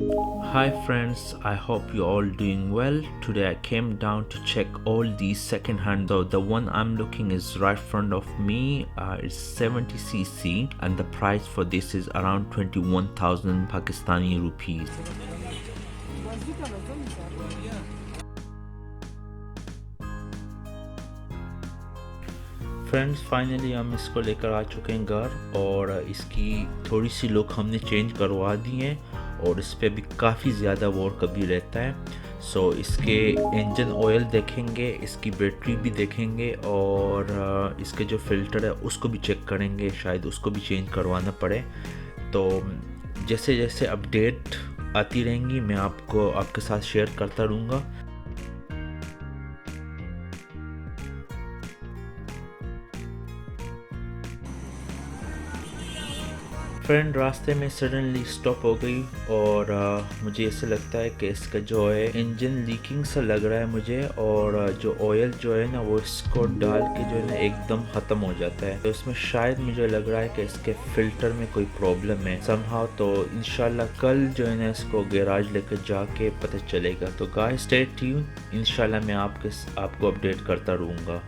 Hi friends, I hope you're all doing well. Today I came down to check all these second hand. Though the one I'm looking is right front of me. It's 70cc and the price for this is around 21,000 Pakistani rupees. Friends finally हम इसको लेकर आ चुके हैं घर और इसकी थोड़ी see look हमने चेंज करवा दी है और इस पर भी काफ़ी ज़्यादा वर्क अभी रहता है। सो इसके इंजन ऑयल देखेंगे, इसकी बैटरी भी देखेंगे और इसके जो फ़िल्टर है उसको भी चेक करेंगे, शायद उसको भी चेंज करवाना पड़े। तो जैसे जैसे अपडेट आती रहेंगी मैं आपको आपके साथ शेयर करता रहूँगा। फ्रेंड रास्ते में सडनली स्टॉप हो गई और मुझे ऐसा लगता है कि इसका जो है इंजन लीकिंग सा लग रहा है मुझे और जो ऑयल जो है ना वो इसको डाल के जो है ना एकदम ख़त्म हो जाता है। तो इसमें शायद मुझे लग रहा है कि इसके फ़िल्टर में कोई प्रॉब्लम है समहाउ। तो इंशाल्लाह कल जो है ना इसको गैराज लेकर जाके पता चलेगा। तो गाइस स्टे ट्यून, इंशाल्लाह मैं आपको अपडेट करता रहूँगा।